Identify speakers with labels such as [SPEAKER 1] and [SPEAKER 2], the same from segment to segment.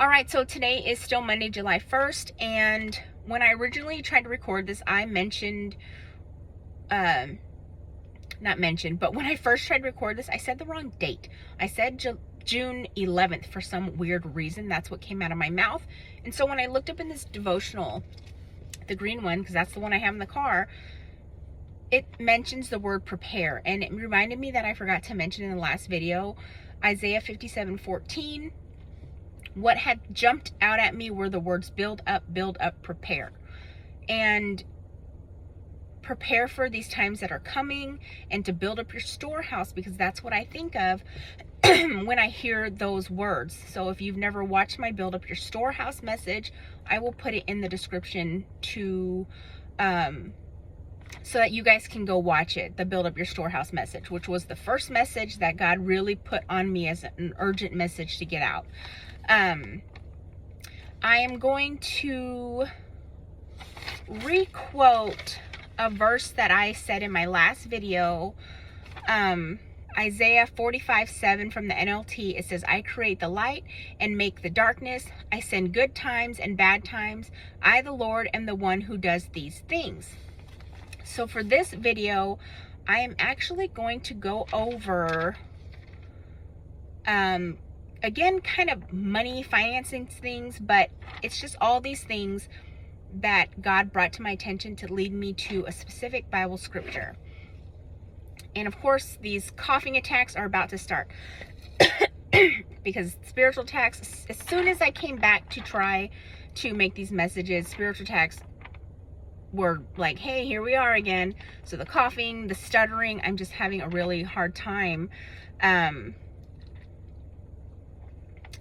[SPEAKER 1] All right, so today is still Monday, July 1st, and when I originally tried to record this, I mentioned, not mentioned, but when I first tried to record this, I said the wrong date. I said June 11th for some weird reason. That's what came out of my mouth. And so when I looked up in this devotional, the green one, because that's the one I have in the car, it mentions the word prepare, and it reminded me that I forgot to mention in the last video, Isaiah 57:14. What had jumped out at me were the words build up, prepare. And prepare for these times that are coming, and to build up your storehouse, because that's what I think of when I hear those words. So if you've never watched my build up your storehouse message, I will put it in the description to so that you guys can go watch it, the build up your storehouse message, which was the first message that God really put on me as an urgent message to get out. I am going to re-quote a verse that I said in my last video, Isaiah 45:7 from the NLT. It says, I create the light and make the darkness. I send good times and bad times. I, the Lord, am the one who does these things. So for this video, I am actually going to go over, again, kind of money, financing things, but it's just all these things that God brought to my attention to lead me to a specific Bible scripture. And of course, these coughing attacks are about to start because spiritual attacks, as soon as I came back to try to make these messages, spiritual attacks were like, hey, here we are again. So the coughing, the stuttering, I'm just having a really hard time.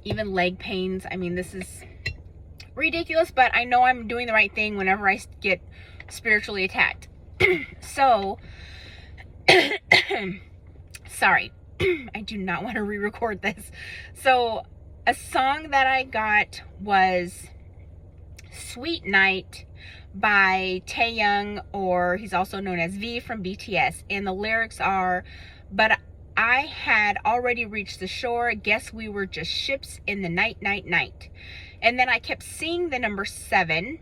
[SPEAKER 1] Even leg pains. I mean, this is ridiculous, but I know I'm doing the right thing whenever I get spiritually attacked. So, sorry, I do not want to re-record this. So, a song that I got was Sweet Night by Taehyung, or he's also known as V from BTS. And the lyrics are, but I had already reached the shore. Guess we were just ships in the night, night, night. And then I kept seeing the number 7.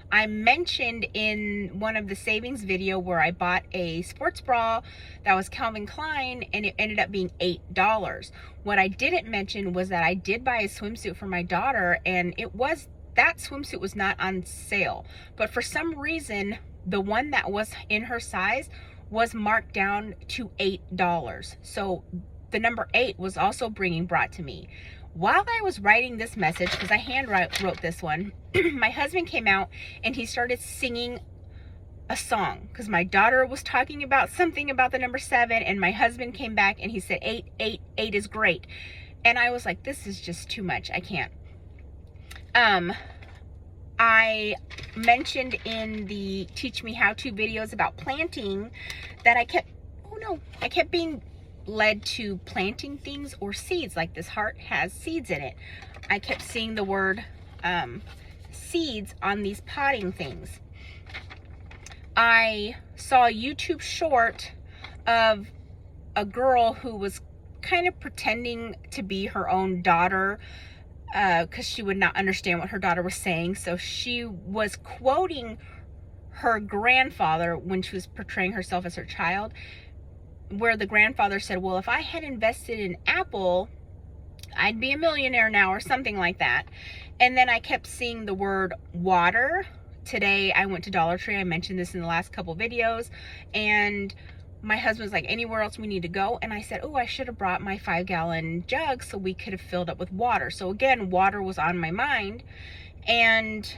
[SPEAKER 1] I mentioned in one of the savings video where I bought a sports bra that was Calvin Klein, and it ended up being $8. What I didn't mention was that I did buy a swimsuit for my daughter, and that swimsuit was not on sale. But for some reason, the one that was in her size was marked down to $8. So the number 8 was also brought to me. While I was writing this message, because I wrote this one, my husband came out and he started singing a song, because my daughter was talking about something about the number 7, and my husband came back and he said 8 is great. And I was like, this is just too much. I can't. I mentioned in the Teach Me How To videos about planting that I kept being led to planting things or seeds. Like this heart has seeds in it. I kept seeing the word seeds on these potting things. I saw a YouTube short of a girl who was kind of pretending to be her own daughter, because she would not understand what her daughter was saying. So she was quoting her grandfather when she was portraying herself as her child, where the grandfather said, well, if I had invested in Apple, I'd be a millionaire now, or something like that. And then I kept seeing the word water. Today I went to Dollar Tree. I mentioned this in the last couple videos, and my husband's like, anywhere else we need to go? And I said, oh, I should have brought my 5-gallon jug so we could have filled up with water. So again, water was on my mind. And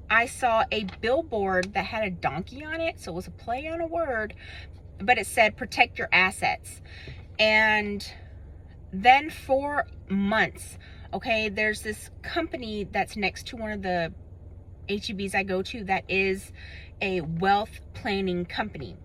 [SPEAKER 1] I saw a billboard that had a donkey on it. So it was a play on a word, but it said protect your assets. And then for months, okay, there's this company that's next to one of the HEBs I go to that is a wealth planning company.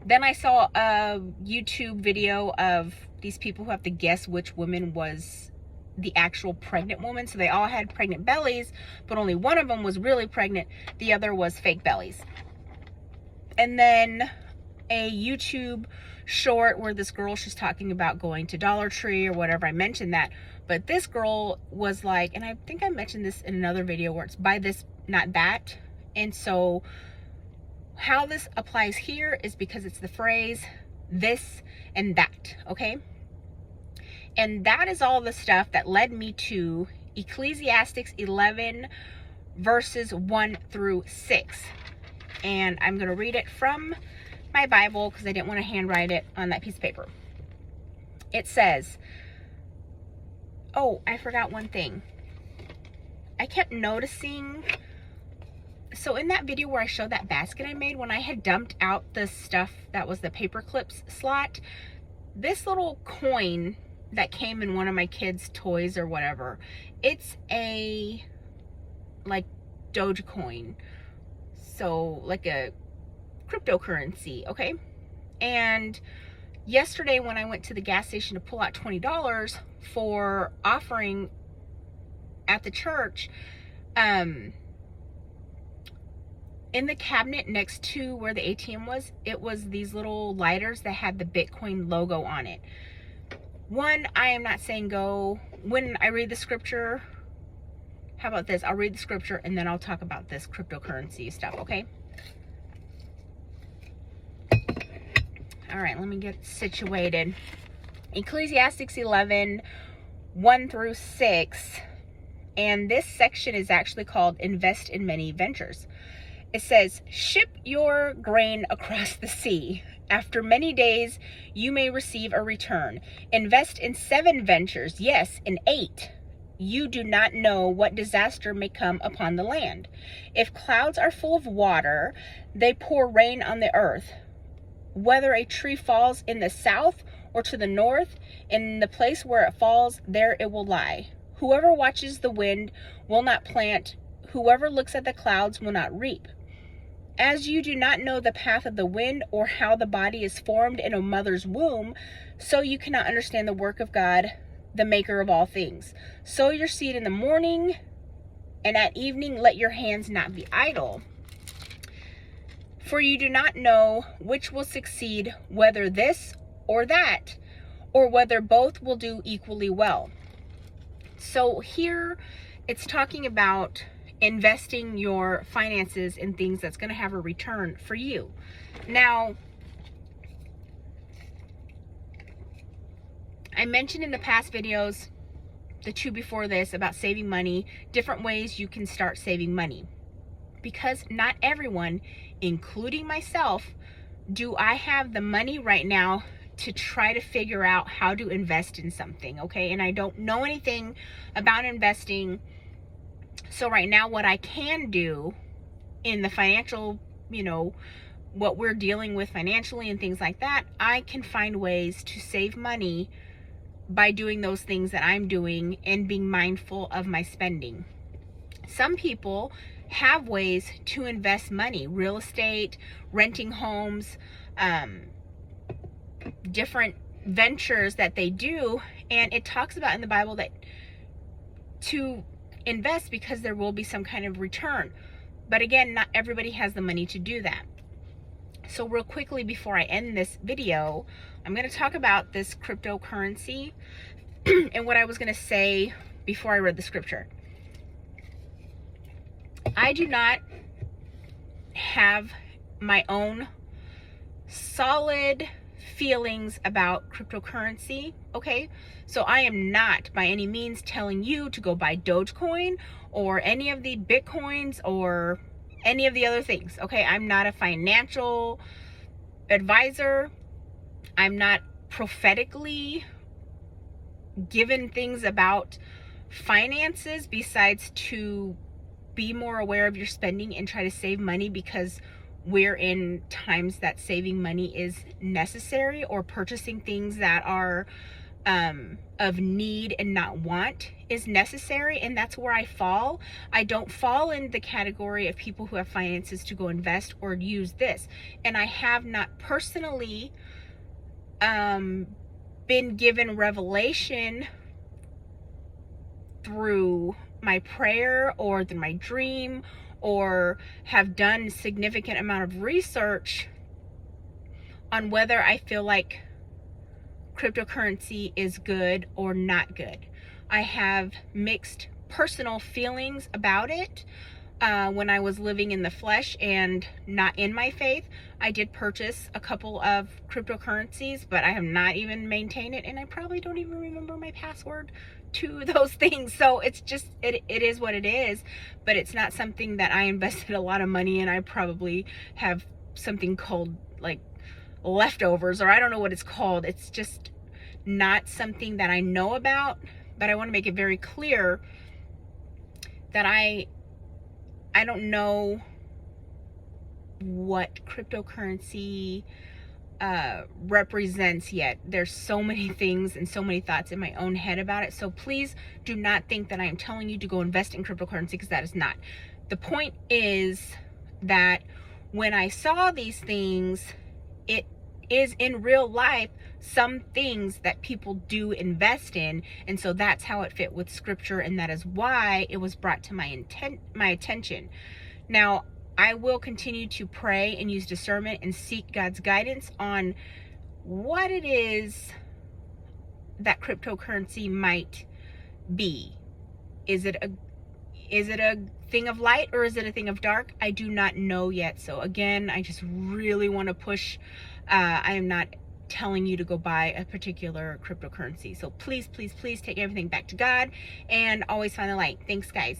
[SPEAKER 1] Then I saw a YouTube video of these people who have to guess which woman was the actual pregnant woman. So they all had pregnant bellies, but only one of them was really pregnant. The other was fake bellies. And then a YouTube short where this girl, she's talking about going to Dollar Tree or whatever. I mentioned that. But this girl was like, and I think I mentioned this in another video, where it's buy this, not that. And so how this applies here is because it's the phrase this and that, okay? And that is all the stuff that led me to Ecclesiastes 11 verses 1 through 6. And I'm going to read it from my Bible because I didn't want to handwrite it on that piece of paper. It says, oh, I forgot one thing. I kept noticing, so in that video where I showed that basket I made, when I had dumped out the stuff that was the paper clips slot, this little coin that came in one of my kids' toys or whatever, it's a like Dogecoin, so like a cryptocurrency, okay? And yesterday when I went to the gas station to pull out $20 for offering at the church, in the cabinet next to where the ATM was, it was these little lighters that had the Bitcoin logo on it. One, I am not saying go, when I read the scripture, how about this? I'll read the scripture and then I'll talk about this cryptocurrency stuff, okay? All right, let me get situated. Ecclesiastes 11, 1 through 6. And this section is actually called Invest in Many Ventures. It says, ship your grain across the sea. After many days, you may receive a return. Invest in 7 ventures, yes, in 8. You do not know what disaster may come upon the land. If clouds are full of water, they pour rain on the earth. Whether a tree falls in the south or to the north, in the place where it falls, there it will lie. Whoever watches the wind will not plant. Whoever looks at the clouds will not reap. As you do not know the path of the wind or how the body is formed in a mother's womb, so you cannot understand the work of God, the maker of all things. Sow your seed in the morning, and at evening let your hands not be idle. For you do not know which will succeed, whether this or that, or whether both will do equally well. So here it's talking about investing your finances in things that's going to have a return for you. Now, I mentioned in the past videos, the 2 before this, about saving money, different ways you can start saving money. Because not everyone, including myself, do I have the money right now to try to figure out how to invest in something, okay? And I don't know anything about investing. So right now, what I can do in the financial, what we're dealing with financially and things like that, I can find ways to save money by doing those things that I'm doing and being mindful of my spending. Some people have ways to invest money, real estate, renting homes, different ventures that they do. And it talks about in the Bible that to invest because there will be some kind of return. But again, not everybody has the money to do that. So real quickly before I end this video, I'm going to talk about this cryptocurrency and what I was going to say before I read the scripture. I do not have my own solid feelings about cryptocurrency, okay? So I am not by any means telling you to go buy Dogecoin or any of the Bitcoins or any of the other things, okay? I'm not a financial advisor. I'm not prophetically given things about finances besides to be more aware of your spending and try to save money because we're in times that saving money is necessary, or purchasing things that are of need and not want is necessary. And that's where I fall. I don't fall in the category of people who have finances to go invest or use this. And I have not personally been given revelation through my prayer or through my dream, or have done significant amount of research on whether I feel like cryptocurrency is good or not good. I have mixed personal feelings about it. When I was living in the flesh and not in my faith, I did purchase a couple of cryptocurrencies, but I have not even maintained it, and I probably don't even remember my password to those things. So it's just, it is what it is, but it's not something that I invested a lot of money in. I probably have something called like leftovers, or I don't know what it's called. It's just not something that I know about, but I want to make it very clear that I don't know what cryptocurrency represents yet. There's so many things and so many thoughts in my own head about it. So please do not think that I am telling you to go invest in cryptocurrency, because that is not. The point is that when I saw these things, it is in real life some things that people do invest in, and so that's how it fit with scripture, and that is why it was brought to my attention. Now, I will continue to pray and use discernment and seek God's guidance on what it is that cryptocurrency might be. Is it a thing of light, or is it a thing of dark? I do not know yet. So again, I just really want to push. I am not telling you to go buy a particular cryptocurrency. So please, please, please take everything back to God and always find the light. Thanks, guys.